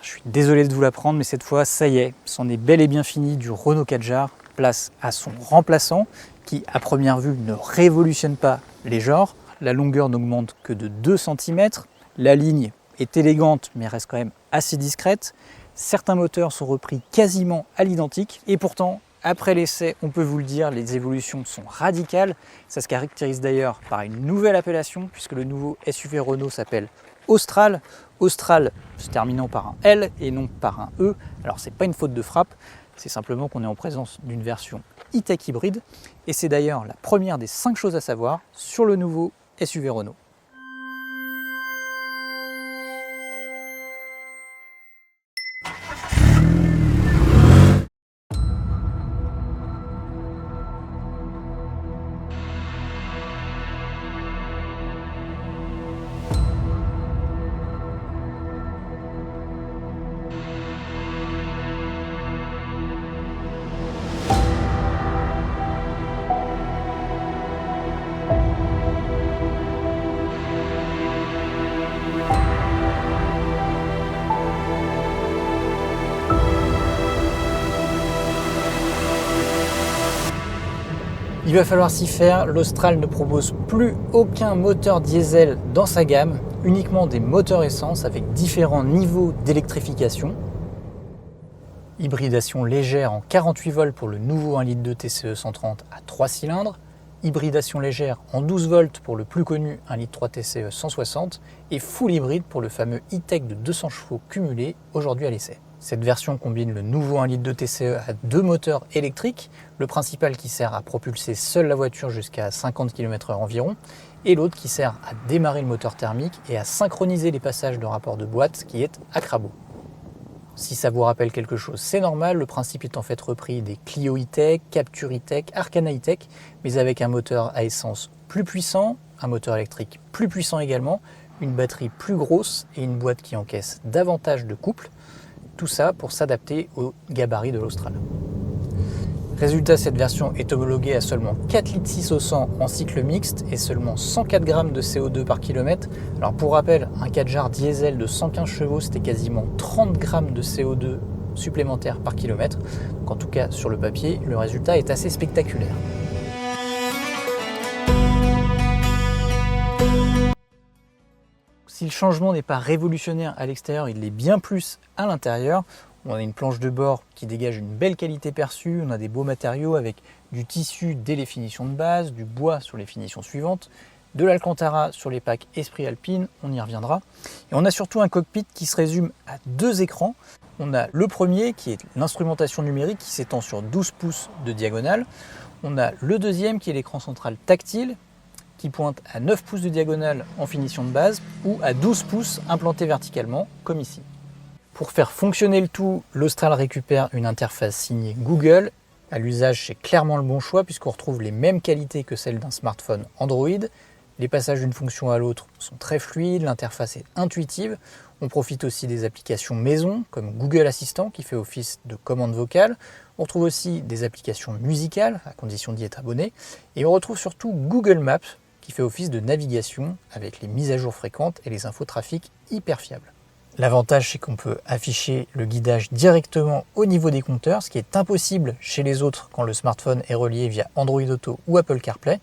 Je suis désolé de vous l'apprendre, mais cette fois, ça y est, c'en est bel et bien fini du Renault Kadjar. Place à son remplaçant, qui à première vue ne révolutionne pas les genres. La longueur n'augmente que de 2 cm. La ligne est élégante, mais reste quand même assez discrète. Certains moteurs sont repris quasiment à l'identique. Et pourtant, après l'essai, on peut vous le dire, les évolutions sont radicales. Ça se caractérise d'ailleurs par une nouvelle appellation, puisque le nouveau SUV Renault s'appelle Austral. Austral se terminant par un L et non par un E. Alors c'est pas une faute de frappe, c'est simplement qu'on est en présence d'une version e-tech hybride. Et c'est d'ailleurs la première des 5 choses à savoir sur le nouveau SUV Renault. Il va falloir s'y faire, l'Austral ne propose plus aucun moteur diesel dans sa gamme, uniquement des moteurs essence avec différents niveaux d'électrification. Hybridation légère en 48 volts pour le nouveau 1,2 litre TCE 130 à 3 cylindres, hybridation légère en 12 volts pour le plus connu 1,3 litre TCE 160 et full hybride pour le fameux e-tech de 200 chevaux cumulés aujourd'hui à l'essai. Cette version combine le nouveau 1 litre de TCE à 2 moteurs électriques, le principal qui sert à propulser seule la voiture jusqu'à 50 km/h environ, et l'autre qui sert à démarrer le moteur thermique et à synchroniser les passages de rapport de boîte qui est à Crabo. Si ça vous rappelle quelque chose, c'est normal, le principe est en fait repris des Clio e-tech, Captur e-tech, Arcana e-tech, mais avec un moteur à essence plus puissant, un moteur électrique plus puissant également, une batterie plus grosse et une boîte qui encaisse davantage de couple. Tout ça pour s'adapter au gabarit de l'Austral. Résultat, cette version est homologuée à seulement 4,6 litres au 100 en cycle mixte et seulement 104 grammes de CO2 par kilomètre. Alors pour rappel, un Kadjar diesel de 115 chevaux, c'était quasiment 30 grammes de CO2 supplémentaires par kilomètre. Donc en tout cas, sur le papier, le résultat est assez spectaculaire. Si le changement n'est pas révolutionnaire à l'extérieur, il l'est bien plus à l'intérieur. On a une planche de bord qui dégage une belle qualité perçue, on a des beaux matériaux avec du tissu dès les finitions de base, du bois sur les finitions suivantes, de l'Alcantara sur les packs Esprit Alpine, on y reviendra. Et on a surtout un cockpit qui se résume à 2 écrans. On a le premier qui est l'instrumentation numérique qui s'étend sur 12 pouces de diagonale. On a le deuxième qui est l'écran central tactile, qui pointe à 9 pouces de diagonale en finition de base ou à 12 pouces implanté verticalement, comme ici. Pour faire fonctionner le tout, l'Austral récupère une interface signée Google. À l'usage, c'est clairement le bon choix puisqu'on retrouve les mêmes qualités que celles d'un smartphone Android. Les passages d'une fonction à l'autre sont très fluides, l'interface est intuitive. On profite aussi des applications maison comme Google Assistant qui fait office de commande vocale. On retrouve aussi des applications musicales à condition d'y être abonné. Et on retrouve surtout Google Maps qui fait office de navigation avec les mises à jour fréquentes et les infos trafic hyper fiables. L'avantage, c'est qu'on peut afficher le guidage directement au niveau des compteurs, ce qui est impossible chez les autres quand le smartphone est relié via Android Auto ou Apple CarPlay.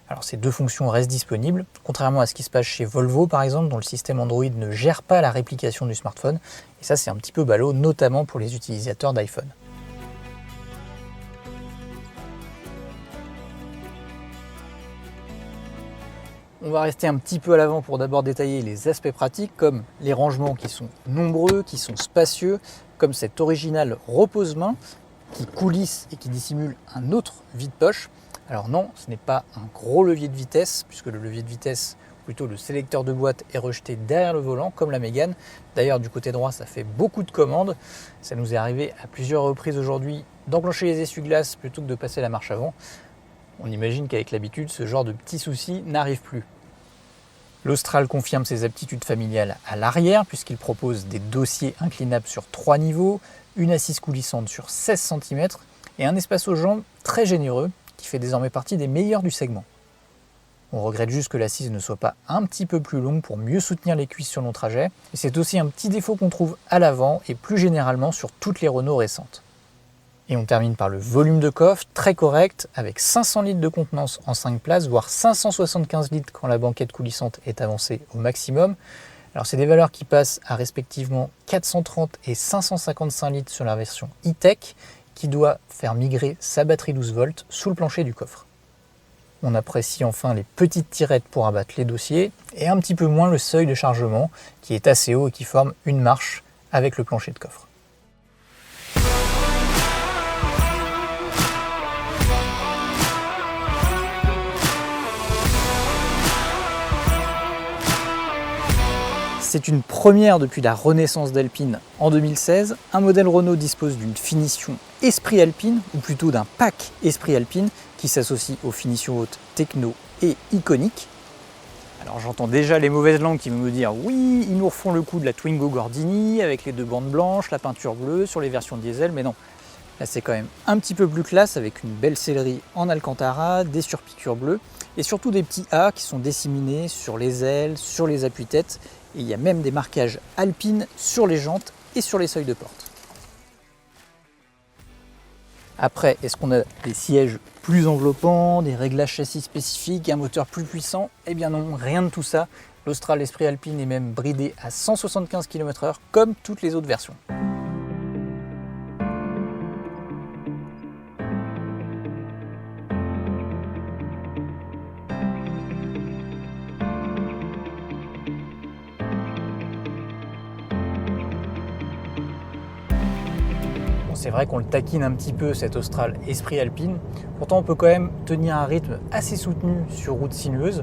Alors ces deux fonctions restent disponibles, contrairement à ce qui se passe chez Volvo par exemple, dont le système Android ne gère pas la réplication du smartphone. Et ça, c'est un petit peu ballot, notamment pour les utilisateurs d'iPhone. On va rester un petit peu à l'avant pour d'abord détailler les aspects pratiques comme les rangements qui sont nombreux, qui sont spacieux, comme cet original repose-main qui coulisse et qui dissimule un autre vide-poche. Alors non, ce n'est pas un gros levier de vitesse puisque le levier de vitesse, plutôt le sélecteur de boîte est rejeté derrière le volant comme la Mégane. D'ailleurs du côté droit ça fait beaucoup de commandes. Ça nous est arrivé à plusieurs reprises aujourd'hui d'enclencher les essuie-glaces plutôt que de passer la marche avant. On imagine qu'avec l'habitude, ce genre de petits soucis n'arrive plus. L'Austral confirme ses aptitudes familiales à l'arrière puisqu'il propose des dossiers inclinables sur 3 niveaux, une assise coulissante sur 16 cm et un espace aux jambes très généreux qui fait désormais partie des meilleurs du segment. On regrette juste que l'assise ne soit pas un petit peu plus longue pour mieux soutenir les cuisses sur long trajet. Et c'est aussi un petit défaut qu'on trouve à l'avant et plus généralement sur toutes les Renault récentes. Et on termine par le volume de coffre, très correct, avec 500 litres de contenance en 5 places, voire 575 litres quand la banquette coulissante est avancée au maximum. Alors c'est des valeurs qui passent à respectivement 430 et 555 litres sur la version e-tech, qui doit faire migrer sa batterie 12 volts sous le plancher du coffre. On apprécie enfin les petites tirettes pour abattre les dossiers, et un petit peu moins le seuil de chargement, qui est assez haut et qui forme une marche avec le plancher de coffre. C'est une première depuis la renaissance d'Alpine en 2016. Un modèle Renault dispose d'une finition Esprit Alpine, ou plutôt d'un pack Esprit Alpine, qui s'associe aux finitions hautes techno et iconiques. Alors j'entends déjà les mauvaises langues qui vont me dire oui, ils nous refont le coup de la Twingo Gordini avec les 2 bandes blanches, la peinture bleue sur les versions diesel, mais non. Là c'est quand même un petit peu plus classe avec une belle sellerie en alcantara, des surpiqûres bleues et surtout des petits A qui sont disséminés sur les ailes, sur les appuis-têtes. Et il y a même des marquages Alpine sur les jantes et sur les seuils de porte. Après, est-ce qu'on a des sièges plus enveloppants, des réglages châssis spécifiques, un moteur plus puissant? Eh bien non, rien de tout ça. L'Austral Esprit Alpine est même bridé à 175 km/h comme toutes les autres versions. C'est vrai qu'on le taquine un petit peu cet Austral Esprit Alpine, pourtant on peut quand même tenir un rythme assez soutenu sur route sinueuse.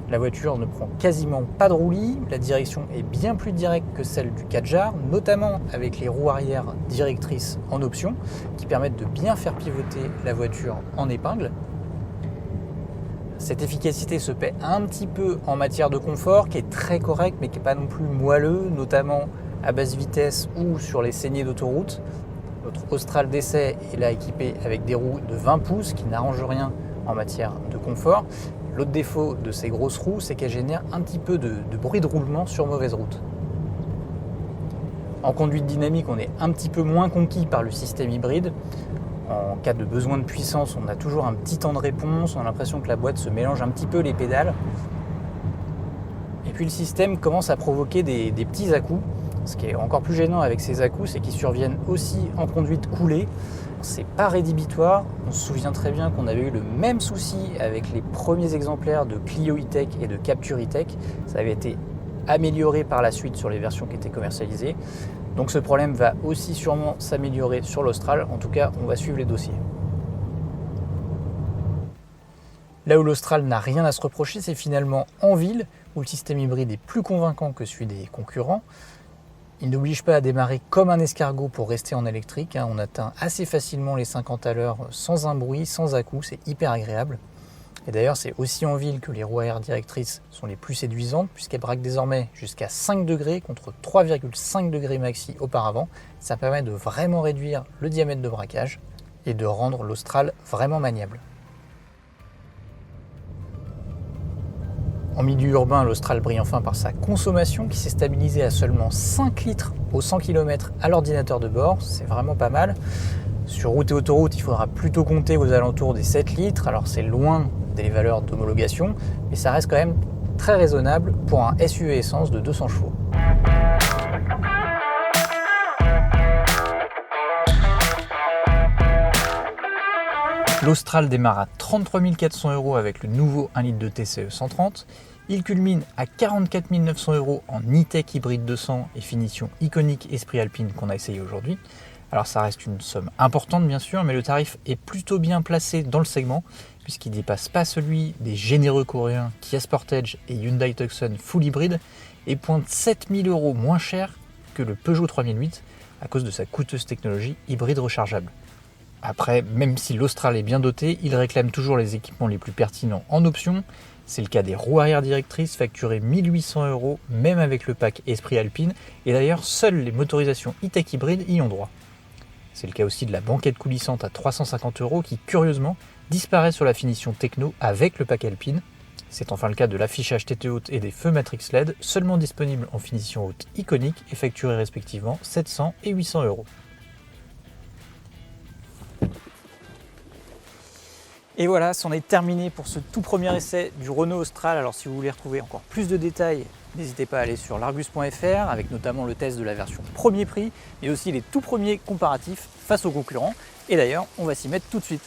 La voiture ne prend quasiment pas de roulis, la direction est bien plus directe que celle du Kadjar, notamment avec les roues arrière directrices en option, qui permettent de bien faire pivoter la voiture en épingle. Cette efficacité se paie un petit peu en matière de confort, qui est très correct, mais qui n'est pas non plus moelleux, notamment à basse vitesse ou sur les saignées d'autoroute. Notre Austral d'essai est là équipé avec des roues de 20 pouces qui n'arrangent rien en matière de confort. L'autre défaut de ces grosses roues, c'est qu'elles génèrent un petit peu de bruit de roulement sur mauvaise route. En conduite dynamique, on est un petit peu moins conquis par le système hybride. En cas de besoin de puissance, on a toujours un petit temps de réponse, on a l'impression que la boîte se mélange un petit peu les pédales. Et puis le système commence à provoquer des petits à-coups. Ce qui est encore plus gênant avec ces à-coups, c'est qu'ils surviennent aussi en conduite coulée. C'est pas rédhibitoire. On se souvient très bien qu'on avait eu le même souci avec les premiers exemplaires de Clio e-tech et de Captur e-tech. Ça avait été amélioré par la suite sur les versions qui étaient commercialisées. Donc ce problème va aussi sûrement s'améliorer sur l'Austral. En tout cas, on va suivre les dossiers. Là où l'Austral n'a rien à se reprocher, c'est finalement en ville, où le système hybride est plus convaincant que celui des concurrents. Il n'oblige pas à démarrer comme un escargot pour rester en électrique. On atteint assez facilement les 50 à l'heure sans un bruit, sans à-coups, c'est hyper agréable. Et d'ailleurs, c'est aussi en ville que les roues arrière directrices sont les plus séduisantes, puisqu'elles braquent désormais jusqu'à 5 degrés contre 3,5 degrés maxi auparavant. Ça permet de vraiment réduire le diamètre de braquage et de rendre l'Austral vraiment maniable. En milieu urbain, l'Austral brille enfin par sa consommation qui s'est stabilisée à seulement 5 litres au 100 km à l'ordinateur de bord, c'est vraiment pas mal. Sur route et autoroute, il faudra plutôt compter aux alentours des 7 litres, alors c'est loin des valeurs d'homologation, mais ça reste quand même très raisonnable pour un SUV essence de 200 chevaux. L'Austral démarre à 33 400 € avec le nouveau 1 litre de TCE 130. Il culmine à 44 900 € en e-tech hybride 200 et finition iconique Esprit Alpine qu'on a essayé aujourd'hui. Alors ça reste une somme importante bien sûr, mais le tarif est plutôt bien placé dans le segment puisqu'il ne dépasse pas celui des généreux coréens Kia Sportage et Hyundai Tucson full hybride et pointe 7 000 € moins cher que le Peugeot 3008 à cause de sa coûteuse technologie hybride rechargeable. Après, même si l'Austral est bien doté, il réclame toujours les équipements les plus pertinents en option. C'est le cas des roues arrière directrices facturées 1 800 €, même avec le pack Esprit Alpine. Et d'ailleurs, seules les motorisations e-tech hybrides y ont droit. C'est le cas aussi de la banquette coulissante à 350 € qui, curieusement, disparaît sur la finition techno avec le pack Alpine. C'est enfin le cas de l'affichage TT haute et des feux Matrix LED, seulement disponibles en finition haute iconique et facturés respectivement 700 et 800 €. Et voilà, c'en est terminé pour ce tout premier essai du Renault Austral. Alors si vous voulez retrouver encore plus de détails, n'hésitez pas à aller sur largus.fr avec notamment le test de la version premier prix, mais aussi les tout premiers comparatifs face aux concurrents. Et d'ailleurs, on va s'y mettre tout de suite.